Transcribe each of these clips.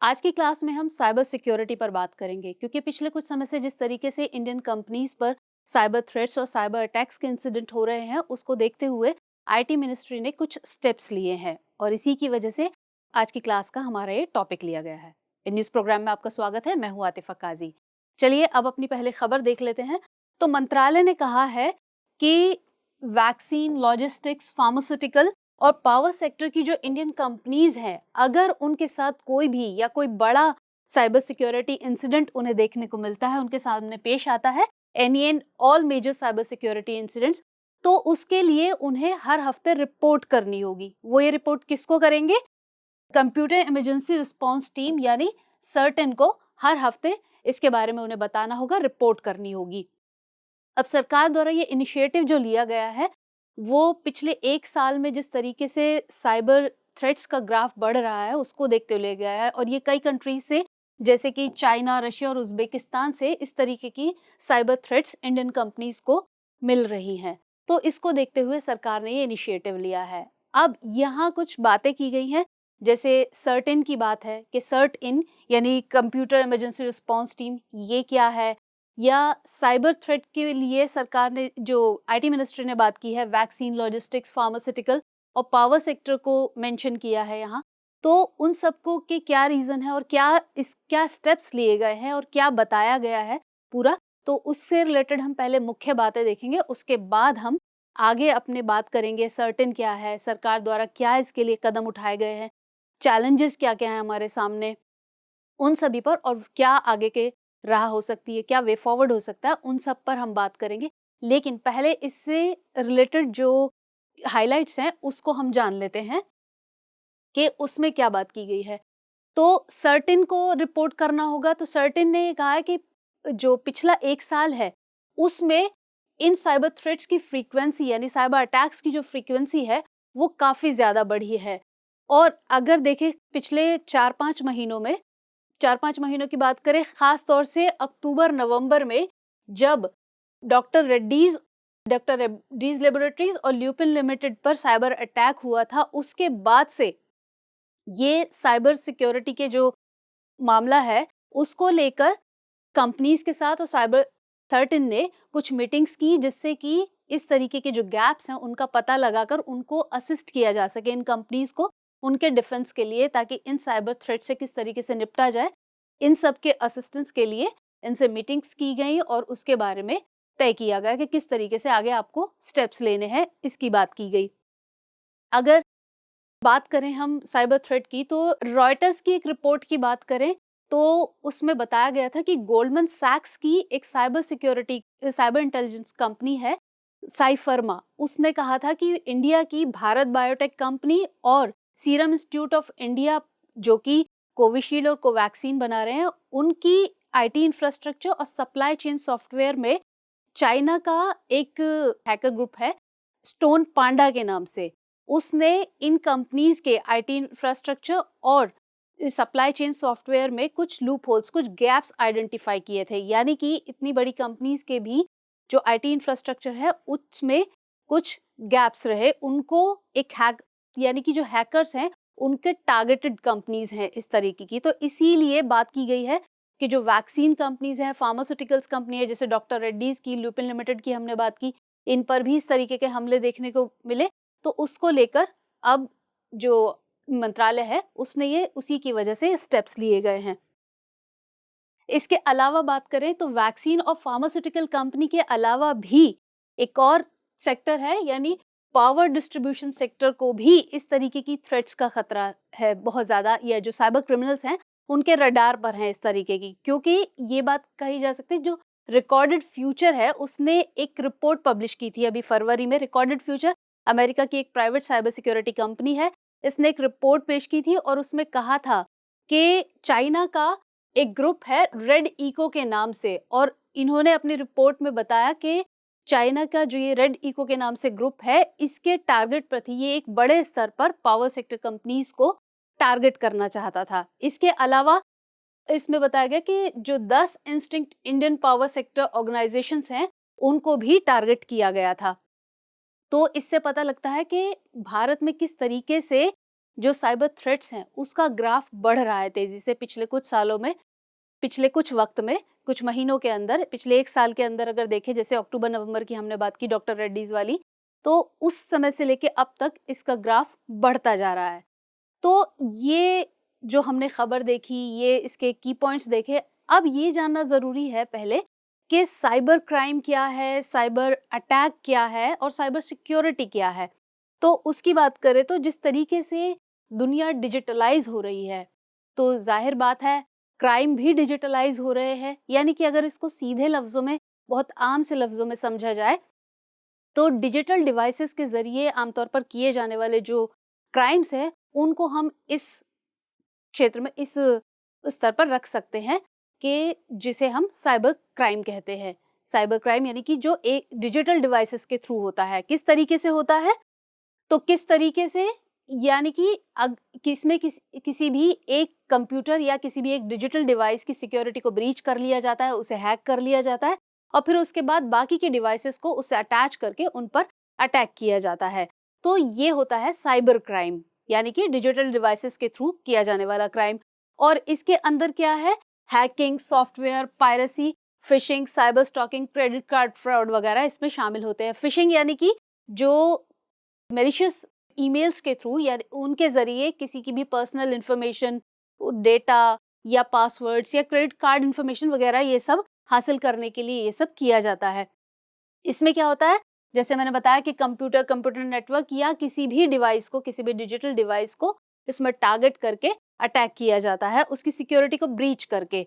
आज की क्लास में हम साइबर सिक्योरिटी पर बात करेंगे क्योंकि पिछले कुछ समय से जिस तरीके से इंडियन कंपनीज पर साइबर थ्रेट्स और साइबर अटैक्स के इंसिडेंट हो रहे हैं उसको देखते हुए आईटी मिनिस्ट्री ने कुछ स्टेप्स लिए हैं और इसी की वजह से आज की क्लास का हमारा ये टॉपिक लिया गया है। इन न्यूज़ प्रोग्राम में आपका स्वागत है। मैं हूँ आतिफा काजी। चलिए अब अपनी पहले खबर देख लेते हैं। तो मंत्रालय ने कहा है कि वैक्सीन, लॉजिस्टिक्स, फार्मास्यूटिकल और पावर सेक्टर की जो इंडियन कंपनीज हैं, अगर उनके साथ कोई भी या कोई बड़ा साइबर सिक्योरिटी इंसिडेंट उन्हें देखने को मिलता है, उनके सामने पेश आता है, any and all major cyber security incidents, तो उसके लिए उन्हें हर हफ्ते रिपोर्ट करनी होगी। वो ये रिपोर्ट किसको करेंगे? कंप्यूटर इमरजेंसी रिस्पांस टीम यानी सर्टेन को हर हफ्ते इसके बारे में उन्हें बताना होगा, रिपोर्ट करनी होगी। अब सरकार द्वारा ये इनिशिएटिव जो लिया गया है वो पिछले एक साल में जिस तरीके से साइबर थ्रेट्स का ग्राफ बढ़ रहा है उसको देखते हुए लिया गया है और ये कई कंट्रीज से जैसे कि चाइना, रशिया और उज्बेकिस्तान से इस तरीके की साइबर थ्रेट्स इंडियन कंपनीज को मिल रही हैं। तो इसको देखते हुए सरकार ने ये इनिशिएटिव लिया है। अब यहाँ कुछ बातें की गई हैं, जैसे सर्ट-इन की बात है कि सर्ट-इन यानी कंप्यूटर इमरजेंसी रिस्पांस टीम, ये क्या है? या साइबर थ्रेट के लिए सरकार ने जो आईटी मिनिस्ट्री ने बात की है, वैक्सीन, लॉजिस्टिक्स, फार्मास्यूटिकल और पावर सेक्टर को मेंशन किया है यहाँ। तो उन सबको के क्या रीज़न है और क्या स्टेप्स लिए गए हैं और क्या बताया गया है पूरा, तो उससे रिलेटेड हम पहले मुख्य बातें देखेंगे, उसके बाद हम आगे अपने बात करेंगे सर्टेन क्या है, सरकार द्वारा क्या इसके लिए कदम उठाए गए हैं, चैलेंजेस क्या-क्या हैं हमारे सामने, उन सभी पर, और क्या आगे के राह हो सकती है, क्या वे फॉरवर्ड हो सकता है, उन सब पर हम बात करेंगे। लेकिन पहले इससे रिलेटेड जो हाइलाइट्स हैं उसको हम जान लेते हैं कि उसमें क्या बात की गई है। तो सर्टेन को रिपोर्ट करना होगा। तो सर्टेन ने कहा है कि जो पिछला एक साल है उसमें इन साइबर थ्रेट्स की फ्रीक्वेंसी यानी साइबर अटैक्स की जो फ्रीक्वेंसी है वो काफ़ी ज़्यादा बढ़ी है। और अगर देखें पिछले 4-5 महीनों की बात करें, खास तौर से अक्टूबर-नवंबर में जब डॉक्टर रेड्डीज लेबोरेटरीज और ल्यूपिन लिमिटेड पर साइबर अटैक हुआ था, उसके बाद से ये साइबर सिक्योरिटी के जो मामला है उसको लेकर कंपनीज के साथ और साइबर सर्टेन ने कुछ मीटिंग्स की, जिससे कि इस तरीके के जो गैप्स हैं उनका पता लगाकर उनको असिस्ट किया जा सके, इन कंपनीज को उनके डिफेंस के लिए, ताकि इन साइबर थ्रेट से किस तरीके से निपटा जाए। इन सब के असिस्टेंस के लिए इनसे मीटिंग्स की गई और उसके बारे में तय किया गया कि किस तरीके से आगे आपको स्टेप्स लेने हैं, इसकी बात की गई। अगर बात करें हम साइबर थ्रेट की, तो रॉयटर्स की एक रिपोर्ट की बात करें तो उसमें बताया गया था कि गोल्डमैन सैक्स की एक साइबर इंटेलिजेंस कंपनी है, साइफर्मा, उसने कहा था कि इंडिया की भारत बायोटेक कंपनी और सीरम इंस्टीट्यूट ऑफ इंडिया जो कि कोविशील्ड और कोवैक्सीन बना रहे हैं, उनकी आईटी इंफ्रास्ट्रक्चर और सप्लाई चेन सॉफ्टवेयर में चाइना का एक हैकर ग्रुप है स्टोन पांडा के नाम से, उसने इन कंपनीज के आईटी इंफ्रास्ट्रक्चर और सप्लाई चेन सॉफ्टवेयर में कुछ लूप होल्स, कुछ गैप्स आइडेंटिफाई किए थे। यानी कि इतनी बड़ी कंपनीज के भी जो आईटी इंफ्रास्ट्रक्चर है उसमें कुछ गैप्स रहे, उनको एक हैक यानी कि जो हैकर्स हैं उनके टारगेटेड कंपनीज हैं इस तरीके की। तो इसीलिए बात की गई है कि जो वैक्सीन कंपनीज हैं, फार्मास्यूटिकल्स कंपनी है जैसे डॉक्टर रेड्डीज की, ल्यूपिन लिमिटेड की हमने बात की, इन पर भी इस तरीके के हमले देखने को मिले। तो उसको लेकर अब जो मंत्रालय है उसने ये उसी की वजह से स्टेप्स लिए गए हैं। इसके अलावा बात करें तो वैक्सीन और फार्मास्यूटिकल कंपनी के अलावा भी एक और सेक्टर है, यानी पावर डिस्ट्रीब्यूशन सेक्टर को भी इस तरीके की थ्रेट्स का खतरा है बहुत ज़्यादा, या जो साइबर क्रिमिनल्स हैं उनके रडार पर हैं इस तरीके की। क्योंकि ये बात कही जा सकती है, जो रिकॉर्डेड फ्यूचर है उसने एक रिपोर्ट पब्लिश की थी अभी फरवरी में। रिकॉर्डेड फ्यूचर अमेरिका की एक प्राइवेट साइबर सिक्योरिटी कंपनी है, इसने एक रिपोर्ट पेश की थी और उसमें कहा था कि चाइना का एक ग्रुप है रेड इको के नाम से, और इन्होंने अपनी रिपोर्ट में बताया कि चाइना का जो ये रेड इको के नाम से ग्रुप है, इसके टारगेट प्रति ये एक बड़े स्तर पर पावर सेक्टर कंपनीज को टारगेट करना चाहता था। इसके अलावा इसमें बताया गया कि जो 10 instinct Indian power sector organisations हैं उनको भी टारगेट किया गया था। तो इससे पता लगता है कि भारत में किस तरीके से जो साइबर थ्रेट्स हैं उसका ग्राफ बढ़ रहा है तेजी से पिछले कुछ सालों में, पिछले कुछ वक्त में, कुछ महीनों के अंदर, पिछले 1 साल के अंदर अगर देखें, जैसे अक्टूबर नवंबर की हमने बात की डॉक्टर रेड्डीज वाली, तो उस समय से लेके अब तक इसका ग्राफ बढ़ता जा रहा है। तो ये जो हमने खबर देखी, ये इसके की पॉइंट्स देखे, अब ये जानना ज़रूरी है पहले कि साइबर क्राइम क्या है, साइबर अटैक क्या है और साइबर सिक्योरिटी क्या है। तो उसकी बात करें तो जिस तरीके से दुनिया डिजिटलाइज हो रही है, तो जाहिर बात है क्राइम भी डिजिटलाइज हो रहे हैं। यानी कि अगर इसको सीधे लफ्ज़ों में, बहुत आम से लफ्ज़ों में समझा जाए, तो डिजिटल डिवाइसेस के ज़रिए आमतौर पर किए जाने वाले जो क्राइम्स हैं, उनको हम इस क्षेत्र में, इस स्तर पर रख सकते हैं कि जिसे हम साइबर क्राइम कहते हैं। साइबर क्राइम यानी कि जो एक डिजिटल डिवाइसेस के थ्रू होता है। किस तरीके से होता है? तो किस तरीके से, यानी कि किसमें किसी भी एक कंप्यूटर या किसी भी एक डिजिटल डिवाइस की सिक्योरिटी को ब्रीच कर लिया जाता है, उसे हैक कर लिया जाता है और फिर उसके बाद बाकी के डिवाइसेस को उससे अटैच करके उन पर अटैक किया जाता है। तो ये होता है साइबर क्राइम, यानी कि डिजिटल डिवाइसेस के थ्रू किया जाने वाला क्राइम। और इसके अंदर क्या है? Hacking, software, piracy, fishing, cyber stalking, credit card fraud वगैरह इसमें शामिल होते हैं। फिशिंग यानी कि जो मेलिशियस ईमेल्स के थ्रू या उनके ज़रिए किसी की भी पर्सनल इन्फॉर्मेशन, डेटा या पासवर्ड्स या क्रेडिट कार्ड इन्फॉर्मेशन वगैरह, ये सब हासिल करने के लिए ये सब किया जाता है। इसमें क्या होता है? जैसे मैंने बताया कि कंप्यूटर नेटवर्क या किसी भी डिवाइस को, किसी भी डिजिटल डिवाइस को इसमें टारगेट करके अटैक किया जाता है, उसकी सिक्योरिटी को ब्रीच करके।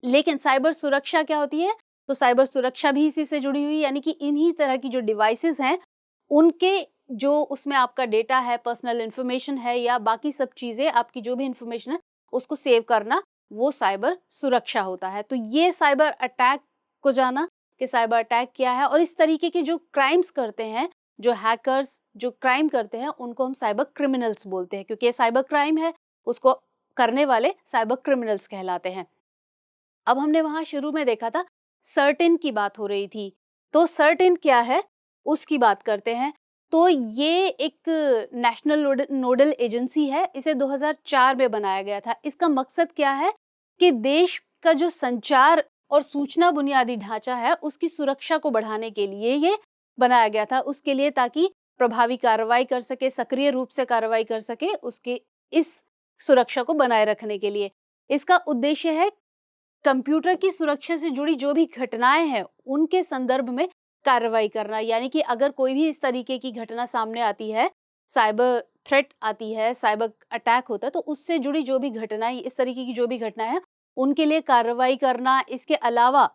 लेकिन साइबर सुरक्षा क्या होती है? तो साइबर सुरक्षा भी इसी से जुड़ी हुई, यानी कि इन्हीं तरह की जो डिवाइसेस हैं, उनके जो उसमें आपका डेटा है, पर्सनल इन्फॉर्मेशन है या बाकी सब चीज़ें, आपकी जो भी इन्फॉर्मेशन है, उसको सेव करना, वो साइबर सुरक्षा होता है। तो ये साइबर अटैक को जाना कि साइबर अटैक क्या है, और इस तरीके के जो क्राइम्स करते हैं, जो हैकर्स जो क्राइम करते हैं, उनको हम साइबर क्रिमिनल्स बोलते हैं, क्योंकि ये साइबर क्राइम है, उसको करने वाले साइबर क्रिमिनल्स कहलाते हैं। अब हमने वहाँ शुरू में देखा था सर्टेन की बात हो रही थी, तो सर्टेन क्या है उसकी बात करते हैं। तो ये एक नेशनल नोडल एजेंसी है, इसे 2004 में बनाया गया था। इसका मकसद क्या है कि देश का जो संचार और सूचना बुनियादी ढांचा है, उसकी सुरक्षा को बढ़ाने के लिए ये बनाया गया था। उसके लिए, ताकि प्रभावी कार्रवाई कर सके, सक्रिय रूप से कार्रवाई कर सके, उसके इस सुरक्षा को बनाए रखने के लिए। इसका उद्देश्य है कंप्यूटर की सुरक्षा से जुड़ी जो भी घटनाएं हैं, उनके संदर्भ में कार्रवाई करना। यानी कि अगर कोई भी इस तरीके की घटना सामने आती है, साइबर थ्रेट आती है, साइबर अटैक होता है, तो उससे जुड़ी जो भी घटनाएं, इस तरीके की जो भी घटनाएं हैं, उनके लिए कार्रवाई करना। इसके अलावा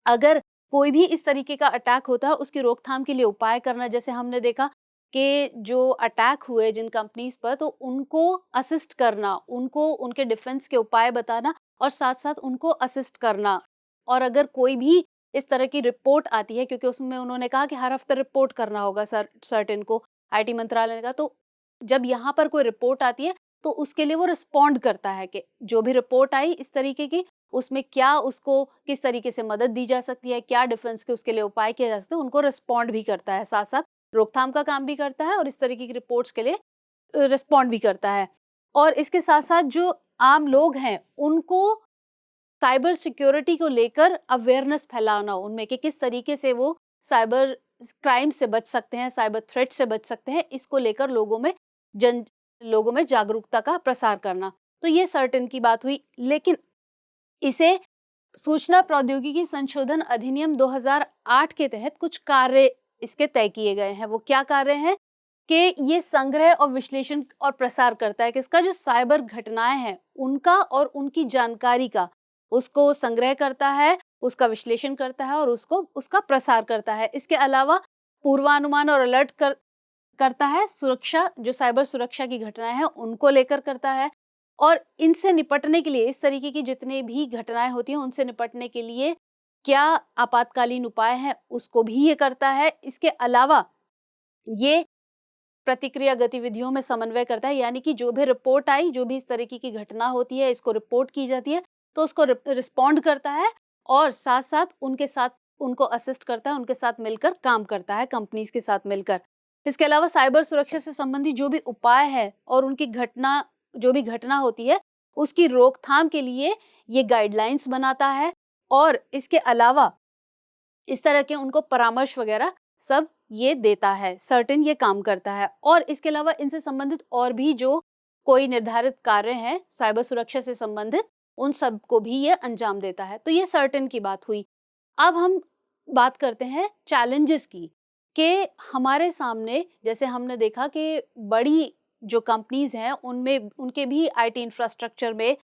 अगर कोई भी इस तरीके का अटैक होता है, उसकी रोकथाम के लिए उपाय करना। जैसे हमने देखा कि जो अटैक हुए जिन कंपनीज पर, तो उनको असिस्ट करना, उनको उनके डिफेंस के उपाय बताना और साथ साथ उनको असिस्ट करना। और अगर कोई भी इस तरह की रिपोर्ट आती है, क्योंकि उसमें उन्होंने कहा कि हर हफ्ते रिपोर्ट करना होगा सर्टेन को, आईटी मंत्रालय ने कहा, तो जब यहाँ पर कोई रिपोर्ट आती है तो उसके लिए वो रिस्पॉन्ड करता है कि जो भी रिपोर्ट आई इस तरीके की, उसमें क्या उसको किस तरीके से मदद दी जा सकती है, क्या डिफेंस के उसके लिए उपाय किए जा सकते हैं, उनको रिस्पॉन्ड भी करता है, साथ साथ रोकथाम का काम भी करता है और इस तरीके की रिपोर्ट्स के लिए रिस्पॉन्ड भी करता है। और इसके साथ साथ जो आम लोग हैं, उनको साइबर सिक्योरिटी को लेकर अवेयरनेस फैलाना उनमें, कि किस तरीके से वो साइबर क्राइम से बच सकते हैं, साइबर थ्रेट से बच सकते हैं, इसको लेकर लोगों में जागरूकता का प्रसार करना। तो ये सर्टेन की बात हुई। लेकिन इसे सूचना प्रौद्योगिकी संशोधन अधिनियम 2008 के तहत कुछ कार्य इसके तय किए गए हैं। वो क्या कार्य हैं? कि ये संग्रह और विश्लेषण और प्रसार करता है कि इसका जो साइबर घटनाएं हैं, उनका और उनकी जानकारी का, उसको संग्रह करता है, उसका विश्लेषण करता है और उसका प्रसार करता है। इसके अलावा पूर्वानुमान और अलर्ट करता है। सुरक्षा, जो साइबर सुरक्षा की घटनाएं हैं, उनको लेकर करता है। और इनसे निपटने के लिए, इस तरीके की जितने भी घटनाएं होती हैं, उनसे निपटने के लिए क्या आपातकालीन उपाय हैं, उसको भी ये करता है। इसके अलावा ये प्रतिक्रिया गतिविधियों में समन्वय करता है, यानी कि जो भी रिपोर्ट आई, जो भी इस तरीके की घटना होती है, इसको रिपोर्ट की जाती है, तो उसको रिस्पॉन्ड करता है और साथ साथ उनको असिस्ट करता है, उनके साथ मिलकर काम करता है, कंपनीज के साथ मिलकर। इसके अलावा साइबर सुरक्षा से संबंधित जो भी उपाय है और उनकी जो भी घटना होती है उसकी रोकथाम के लिए ये गाइडलाइंस बनाता है, और इसके अलावा इस तरह के उनको परामर्श वगैरह सब ये देता है, सर्टेन ये काम करता है। और इसके अलावा इनसे संबंधित और भी जो कोई निर्धारित कार्य हैं साइबर सुरक्षा से संबंधित, उन सब को भी ये अंजाम देता है। तो ये सर्टेन की बात हुई। अब हम बात करते हैं चैलेंजेस की, कि हमारे सामने जैसे हमने देखा कि बड़ी जो कंपनीज हैं उनमें उनके भी आईटी इंफ्रास्ट्रक्चर में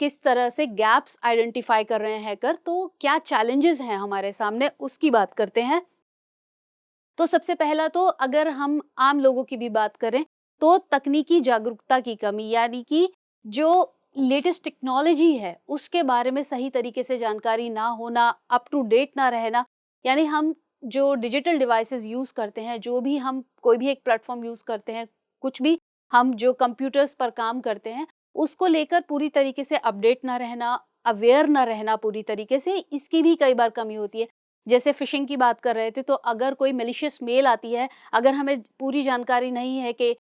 किस तरह से गैप्स आइडेंटिफाई कर रहे हैं हैकर, तो क्या चैलेंजेस हैं हमारे सामने उसकी बात करते हैं। तो सबसे पहला तो अगर हम आम लोगों की भी बात करें तो तकनीकी जागरूकता की कमी, यानी कि जो लेटेस्ट टेक्नोलॉजी है उसके बारे में सही तरीके से जानकारी ना होना, अप टू डेट ना रहना। यानी हम जो डिजिटल डिवाइसेस यूज़ करते हैं, जो भी हम कोई भी एक प्लेटफॉर्म यूज़ करते हैं, कुछ भी हम जो कंप्यूटर्स पर काम करते हैं उसको लेकर पूरी तरीके से अपडेट ना रहना, अवेयर ना रहना पूरी तरीके से, इसकी भी कई बार कमी होती है। जैसे फिशिंग की बात कर रहे थे, तो अगर कोई मैलिशियस मेल आती है, अगर हमें पूरी जानकारी नहीं है कि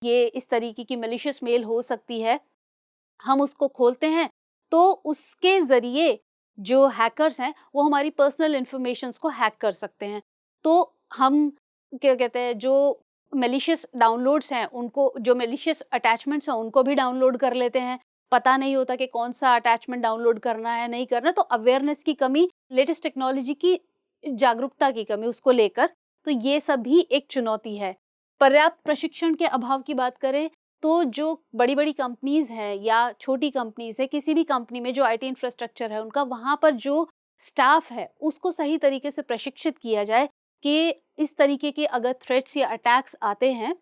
ये इस तरीके की मैलिशियस मेल हो सकती है, हम उसको खोलते हैं तो उसके ज़रिए जो हैकर्स हैं वो हमारी पर्सनल इन्फॉर्मेशंस को हैक कर सकते हैं। तो हम क्या कहते हैं, जो मैलिशियस डाउनलोड्स हैं उनको, जो मैलिशियस अटैचमेंट्स हैं उनको भी डाउनलोड कर लेते हैं। पता नहीं होता कि कौन सा अटैचमेंट डाउनलोड करना है, नहीं करना। तो अवेयरनेस की कमी, लेटेस्ट टेक्नोलॉजी की जागरूकता की कमी उसको लेकर, तो ये सब भी एक चुनौती है। पर्याप्त प्रशिक्षण के अभाव की बात करें तो जो बड़ी-बड़ी कंपनीज़ हैं या छोटी कंपनीज़ है, किसी भी कंपनी में जो आईटी इंफ्रास्ट्रक्चर है उनका, वहाँ पर जो स्टाफ है उसको सही तरीके से प्रशिक्षित किया जाए कि इस तरीके के अगर थ्रेट्स या अटैक्स आते हैं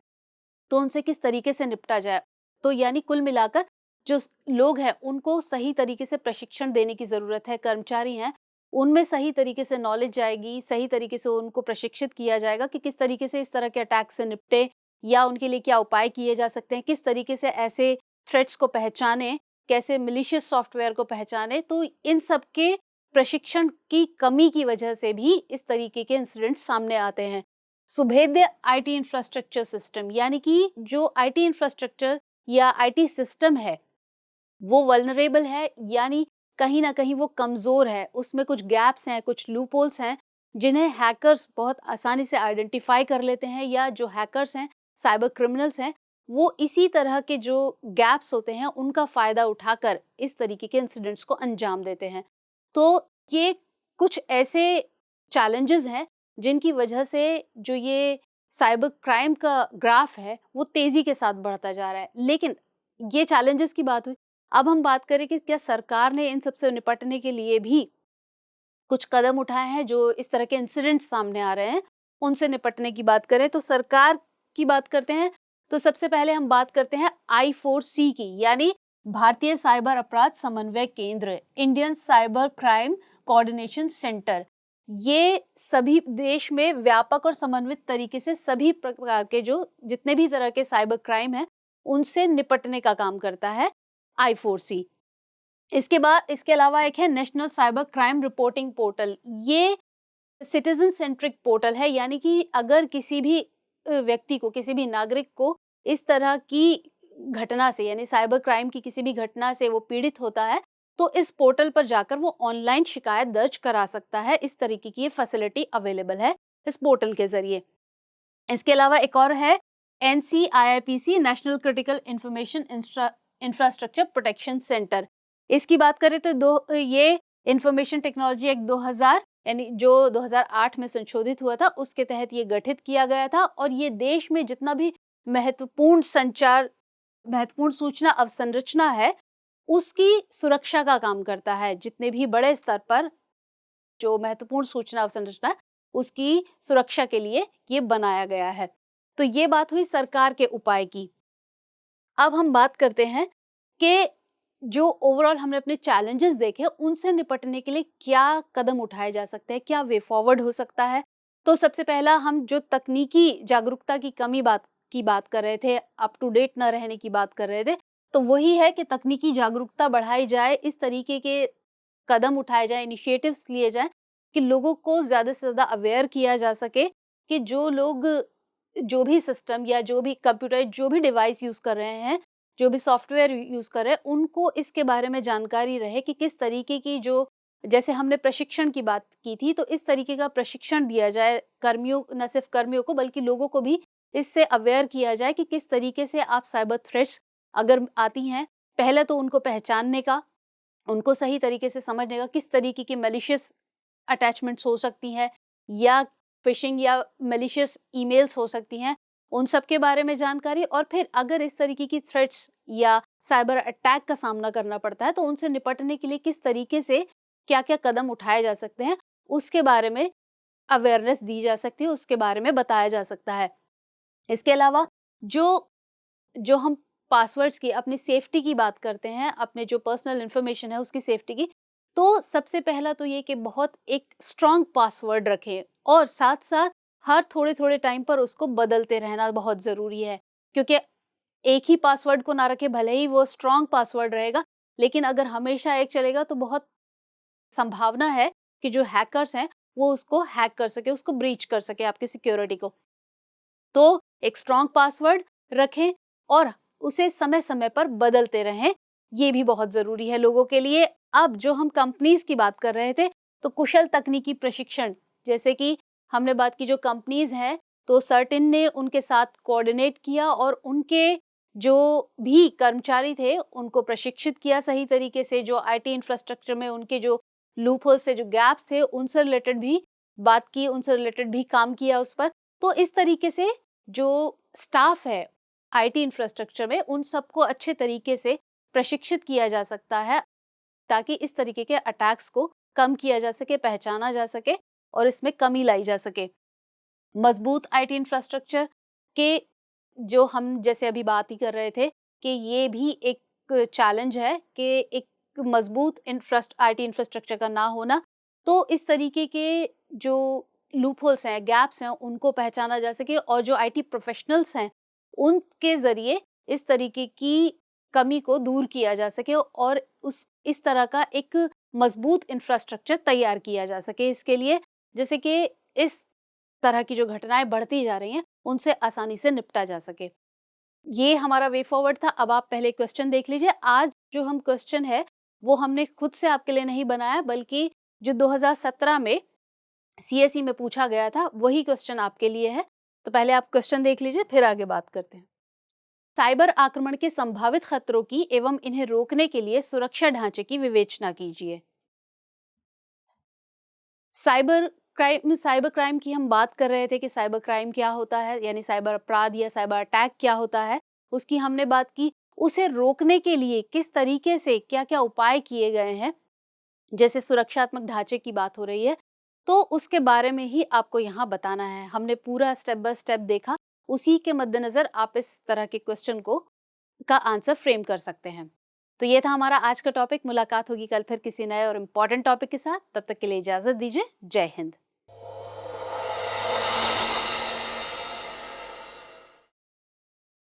तो उनसे किस तरीके से निपटा जाए। तो यानी कुल मिलाकर जो लोग हैं उनको सही तरीके से प्रशिक्षण देने की ज़रूरत है, कर्मचारी हैं उनमें सही तरीके से नॉलेज जाएगी, सही तरीके से उनको प्रशिक्षित किया जाएगा कि किस तरीके से इस तरह के अटैक से निपटे, या उनके लिए क्या उपाय किए जा सकते हैं, किस तरीके से ऐसे थ्रेट्स को पहचानें, कैसे मैलिशियस सॉफ्टवेयर को पहचानें। तो इन सब के प्रशिक्षण की कमी की वजह से भी इस तरीके के इंसिडेंट्स सामने आते हैं। सुभेद्य आईटी इंफ्रास्ट्रक्चर सिस्टम, यानी कि जो आईटी इंफ्रास्ट्रक्चर या आईटी सिस्टम है वो वल्नरेबल है, यानी कहीं ना कहीं वो कमज़ोर है, उसमें कुछ गैप्स हैं, कुछ लूपहोल्स हैं जिन्हें हैकर्स बहुत आसानी से आइडेंटिफाई कर लेते हैं, या जो हैकर्स हैं, साइबर क्रिमिनल्स हैं, वो इसी तरह के जो गैप्स होते हैं उनका फ़ायदा उठाकर इस तरीके के इंसिडेंट्स को अंजाम देते हैं। तो ये कुछ ऐसे चैलेंजेस हैं जिनकी वजह से जो ये साइबर क्राइम का ग्राफ है वो तेज़ी के साथ बढ़ता जा रहा है। लेकिन ये चैलेंजेस की बात हुई, अब हम बात करें कि क्या सरकार ने इन सबसे निपटने के लिए भी कुछ कदम उठाए हैं। जो इस तरह के इंसिडेंट्स सामने आ रहे हैं उनसे निपटने की बात करें तो सरकार की बात करते हैं, तो सबसे पहले हम बात करते हैं I4C की, यानी भारतीय साइबर अपराध समन्वय केंद्र, Indian cyber crime coordination centre. ये सभी देश में व्यापक और समन्वित तरीके से सभी प्रकार के जो जितने भी तरह के साइबर क्राइम हैं उनसे निपटने का काम करता है I4C। इसके अलावा एक है national cyber crime reporting portal. ये सिटीजन सेंट्रिक पोर्टल है, यानी कि अगर किसी भी व्यक्ति को, किसी भी नागरिक को इस तरह की घटना से, यानी साइबर क्राइम की किसी भी घटना से वो पीड़ित होता है तो इस पोर्टल पर जाकर वो ऑनलाइन शिकायत दर्ज करा सकता है। इस तरीके की ये फैसिलिटी अवेलेबल है इस पोर्टल के जरिए। इसके अलावा एक और है NCIIPC, national critical information infrastructure protection centre. इसकी बात करें तो ये इंफॉर्मेशन टेक्नोलॉजी एक्ट 2000, यानी जो 2008 में संशोधित हुआ था, उसके तहत ये गठित किया गया था, और ये देश में जितना भी महत्वपूर्ण सूचना अवसंरचना है उसकी सुरक्षा का काम करता है। जितने भी बड़े स्तर पर जो महत्वपूर्ण सूचना अवसंरचना है उसकी सुरक्षा के लिए ये बनाया गया है। तो ये बात हुई सरकार के उपाय की। अब हम बात करते हैं कि जो ओवरऑल हमने अपने चैलेंजेस देखे उनसे निपटने के लिए क्या कदम उठाए जा सकते हैं, क्या वे फॉरवर्ड हो सकता है। तो सबसे पहला हम जो तकनीकी जागरूकता की कमी की बात कर रहे थे, अप टू डेट न रहने की बात कर रहे थे, तो वही है कि तकनीकी जागरूकता बढ़ाई जाए, इस तरीके के कदम उठाए जाए, इनिशिएटिव्स लिए जाएं कि लोगों को ज़्यादा से ज़्यादा अवेयर किया जा सके कि जो लोग जो भी सिस्टम या जो भी कंप्यूटर, जो भी डिवाइस यूज़ कर रहे हैं, जो भी सॉफ्टवेयर यूज़ कर रहे हैं, उनको इसके बारे में जानकारी रहे कि किस तरीके की जो, जैसे हमने प्रशिक्षण की बात की थी, तो इस तरीके का प्रशिक्षण दिया जाए कर्मियों, न सिर्फ कर्मियों को बल्कि लोगों को भी इससे अवेयर किया जाए कि किस तरीके से आप साइबर थ्रेट्स अगर आती हैं, पहले तो उनको पहचानने का, उनको सही तरीके से समझने का, किस तरीके की मैलिशियस अटैचमेंट्स हो सकती हैं या फिशिंग या मैलिशियस ईमेल्स हो सकती हैं, उन सब के बारे में जानकारी। और फिर अगर इस तरीके की थ्रेट्स या साइबर अटैक का सामना करना पड़ता है, तो उनसे निपटने के लिए किस तरीके से क्या-क्या कदम उठाए जा सकते हैं, उसके बारे में अवेयरनेस दी जा सकती है, उसके बारे में बताया जा सकता है। इसके अलावा जो जो हम पासवर्ड्स की, अपनी सेफ्टी की बात करते हैं, अपने जो पर्सनल इन्फॉर्मेशन है उसकी सेफ्टी की, तो सबसे पहला तो ये कि बहुत एक स्ट्रॉन्ग पासवर्ड रखें और साथ-साथ हर थोड़े-थोड़े टाइम पर उसको बदलते रहना बहुत ज़रूरी है। क्योंकि एक ही पासवर्ड को ना रखें, भले ही वो स्ट्रॉन्ग पासवर्ड रहेगा, लेकिन अगर हमेशा एक चलेगा तो बहुत संभावना है कि जो हैकर्स हैं, वो उसको हैक कर सके, उसको ब्रीच कर सके आपकी सिक्योरिटी को। तो एक स्ट्रॉन्ग पासवर्ड रखें और उसे समय-समय पर बदलते रहें, ये भी बहुत ज़रूरी है लोगों के लिए। अब जो हम कंपनीज़ की बात कर रहे थे, तो कुशल तकनीकी प्रशिक्षण, जैसे कि हमने बात की जो कंपनीज़ हैं, तो सर्टेन ने उनके साथ कोऑर्डिनेट किया और उनके जो भी कर्मचारी थे, उनको प्रशिक्षित किया सही तरीके से, जो आईटी इंफ्रास्ट्रक्चर में उनके जो लूपहोल्स थे, जो गैप्स थे, उनसे रिलेटेड भी बात की, उनसे रिलेटेड भी काम किया उस पर। तो इस तरीके से जो स्टाफ है आईटी इंफ्रास्ट्रक्चर में, उन सबको अच्छे तरीके से प्रशिक्षित किया जा सकता है, ताकि इस तरीके के अटैक्स को कम किया जा सके, पहचाना जा सके और इसमें कमी लाई जा सके। मजबूत आईटी इंफ्रास्ट्रक्चर के, जो हम जैसे अभी बात ही कर रहे थे कि ये भी एक चैलेंज है कि एक मजबूत आईटी इंफ्रास्ट्रक्चर का ना होना, तो इस तरीके के जो लूपहोल्स हैं, गैप्स हैं, उनको पहचाना जा सके और जो आईटी प्रोफेशनल्स हैं, उनके ज़रिए इस तरीके की कमी को दूर किया जा सके और इस तरह का एक मजबूत इंफ्रास्ट्रक्चर तैयार किया जा सके इसके लिए, जैसे कि इस तरह की जो घटनाएं बढ़ती जा रही हैं, उनसे आसानी से निपटा जा सके। ये हमारा वे फॉरवर्ड था। अब आप पहले क्वेश्चन देख लीजिए। आज जो हम क्वेश्चन है, वो हमने खुद से आपके लिए नहीं बनाया, बल्कि जो 2017 में सीएसई में पूछा गया था, वही क्वेश्चन आपके लिए है। तो पहले आप क्वेश्चन देख लीजिए, फिर आगे बात करते हैं। साइबर आक्रमण के संभावित खतरों की एवं इन्हें रोकने के लिए सुरक्षा ढांचे की विवेचना कीजिए। साइबर क्राइम की हम बात कर रहे थे कि साइबर क्राइम क्या होता है, यानी साइबर अपराध या साइबर अटैक क्या होता है, उसकी हमने बात की। उसे रोकने के लिए किस तरीके से क्या-क्या उपाय किए गए हैं, जैसे सुरक्षात्मक ढांचे की बात हो रही है, तो उसके बारे में ही आपको यहाँ बताना है। हमने पूरा स्टेप बाय स्टेप देखा, उसी के मद्देनजर आप इस तरह के क्वेश्चन का आंसर फ्रेम कर सकते हैं। तो ये था हमारा आज का टॉपिक। मुलाकात होगी कल फिर किसी नए और इम्पोर्टेंट टॉपिक के साथ। तब तक के लिए इजाजत दीजिए। जय हिंद।